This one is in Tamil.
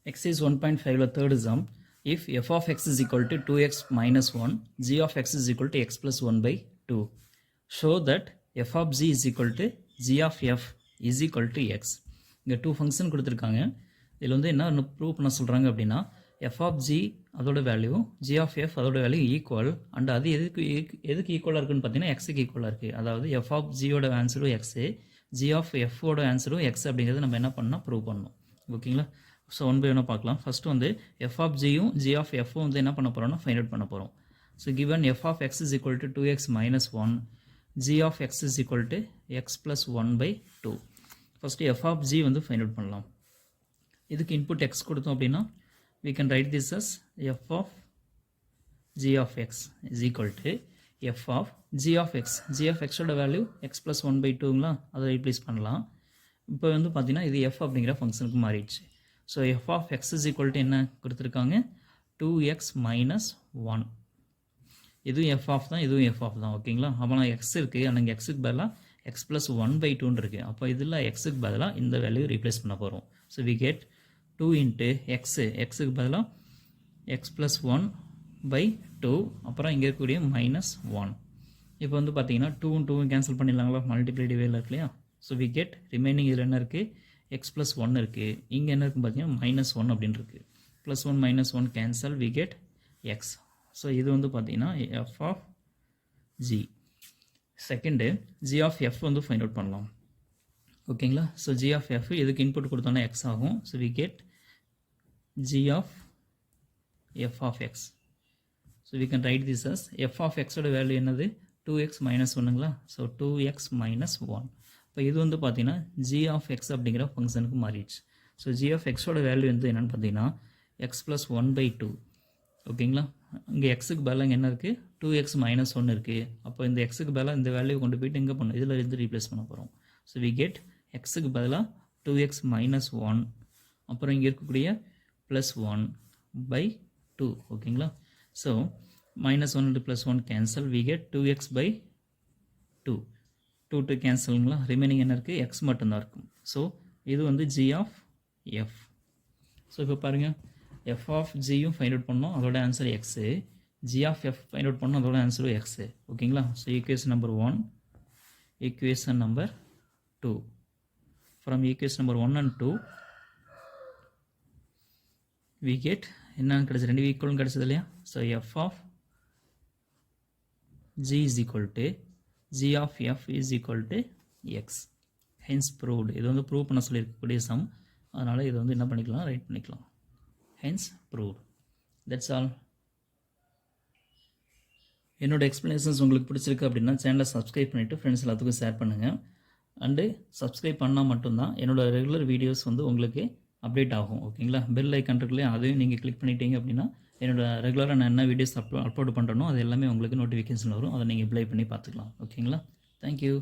Exercise 1.5 la third sum. If f of x is equal to 2x minus 1, g of x is equal to x plus 1 by 2. Show that f of g is equal to g of f is equal to x. இங்கே டூ ஃபங்க்ஷன் கொடுத்துருக்காங்க. இதில் வந்து என்ன ப்ரூவ் பண்ண சொல்கிறாங்க அப்படின்னா f of g அதோட வேல்யூ g of f அதோட வேல்யூ ஈக்குவல் அண்ட் அது எதுக்கு ஈக்குவலாக இருக்குன்னு பார்த்தீங்கன்னா எக்ஸுக்கு ஈக்குவலாக இருக்குது. அதாவது f of gயோட ஆன்சரும் எக்ஸு, g of f ஓட ஆன்சரும் எக்ஸ் அப்படிங்கிறது நம்ம என்ன பண்ணால் ப்ரூவ் பண்ணணும். ஓகேங்களா? ஸோ ஒன் பை ஒன்னாக பார்க்கலாம். ஃபஸ்ட்டு வந்து எஃப் ஆஃப் ஜியும் ஜி ஆஃப் எஃப்பும் வந்து என்ன பண்ண போகிறோம்னா ஃபைண்ட் அவுட் பண்ண போகிறோம். So given F of X is equal to 2x minus 1, G of X is equal to X plus 1 by 2. First F of G வந்து ஃபைண்ட் அவுட் பண்ணலாம். இதுக்கு இன்புட் எக்ஸ் கொடுத்தோம் அப்படின்னா we can write this as f of g of x is equal to f of g of x. g of x ஓட வேல்யூ x plus 1 by 2ங்களா, அதை ரீப்ளேஸ் பண்ணலாம். இப்போ வந்து பார்த்தீங்கன்னா இது f அப்படிங்கிற ஃபங்க்ஷனுக்கு மாறிடுச்சு. So f of x is equal to என்ன கொடுத்துருக்காங்க, 2x minus 1. இதுவும் f of தான், இதுவும் f of தான். ஓகேங்களா? அப்போ நான் x இருக்குது, ஆனால் இங்கே எக்ஸுக்கு பதிலாக x plus 1 by 2 இருக்குது. அப்போ இதில் எக்ஸுக்கு பதிலாக இந்த வேல்யூ ரீப்ளேஸ் பண்ண போகிறோம். So we get 2 into x, எக்ஸுக்கு பதிலாக x plus 1 by 2, அப்புறம் இங்கே இருக்கக்கூடிய மைனஸ் 1. இப்போ வந்து பார்த்தீங்கன்னா 2 2 கேன்சல் பண்ணிடலாங்களா, மல்டிப்ளை டிவைடில் இருக்கு இல்லையா. ஸோ we get ரிமைனிங் இதில் என்ன இருக்குது, x plus 1 இருக்குது. இங்கே என்ன இருக்குன்னு பார்த்தீங்கன்னா மைனஸ் 1 அப்படின்னு இருக்குது. Plus 1 minus 1 cancel, we get x. So இது வந்து பார்த்தீங்கன்னா f of g. Second g of f வந்து ஃபைண்ட் அவுட் பண்ணலாம். ஓகேங்களா? ஸோ g of f இதுக்கு இன்புட் கொடுத்தோன்னா x ஆகும். So we get g of f of x. So we can write this as f of x ஓட வேல்யூ என்னது, 2x minus 1ங்களா. So 2x minus 1. இப்போ இது வந்து பார்த்தீங்கன்னா g of x அப்படிங்கிற ஃபங்க்ஷனுக்கு மாறிடுச்சு. ஸோ g of x ஓட வேல்யூ வந்து என்னென்னு பார்த்தீங்கன்னா x plus 1 by 2. ஓகேங்களா? இங்கே எக்ஸுக்கு பதிலாக என்ன இருக்குது, 2x minus 1 இருக்குது. அப்போ இந்த எக்ஸுக்கு பதிலாக இந்த வேல்யூ கொண்டு போயிட்டு எங்கே பண்ணணும், இதில் இருந்து ரீப்ளேஸ் பண்ண போகிறோம். ஸோ we get எக்ஸுக்கு பதிலாக 2x minus 1, அப்புறம் இங்கே இருக்கக்கூடிய ப்ளஸ் 1 by 2. ஓகேங்களா? So minus 1 into plus 1 cancel, we get 2x by 2. 2 2 கேன்சலுங்களா, ரிமைனிங் என்ன இருக்குது, எக்ஸ் மட்டும்தான் இருக்கும். ஸோ இது வந்து g of f. ஸோ இப்போ பாருங்கள், f of gயும் ஃபைண்ட் அவுட் பண்ணோம், அதோட answer x. g of f find out பண்ணோம், அதோட ஆன்சரும் எக்ஸு. ஓகேங்களா? So equation number 1, equation number 2. From equation number 1 and 2 we get என்னன்னு கிடச்சி, ரெண்டு ஈக்குவலும் கிடச்சது இல்லையா. So f of g is equal to g of f is equal to x. hence proved. இது வந்து ப்ரூவ் பண்ண சொல்லியிருக்கக்கூடிய சம், அதனால் இது வந்து என்ன பண்ணிக்கலாம், ரைட் பண்ணிக்கலாம். hence proved. that's all. என்னோட எக்ஸ்ப்ளனேஷன்ஸ் உங்களுக்கு பிடிச்சிருக்கு அப்படின்னா சேனலை சப்ஸ்கிரைப் பண்ணிவிட்டு ஃப்ரெண்ட்ஸ் எல்லாத்துக்கும் ஷேர் பண்ணுங்கள். அண்டு சப்ஸ்கிரைப் பண்ணால் மட்டும்தான் என்னோட ரெகுலர் வீடியோஸ் வந்து உங்களுக்கு அப்டேட் ஆகும். ஓகேங்களா? பெல் ஐக்கான் இருக்குல்லையே, அதையும் நீங்கள் கிளிக் பண்ணிட்டீங்க அப்படின்னா என்னோட ரெகுலராக நான் என்ன வீடியோஸ் அப்லோட் பண்ணுறனோ அது எல்லாமே உங்களுக்கு நோட்டிஃபிகேஷன் வரும். அதை நீங்கள் அப்ளை பண்ணி பார்த்துக்கலாம். ஓகேங்களா? தேங்க்யூ.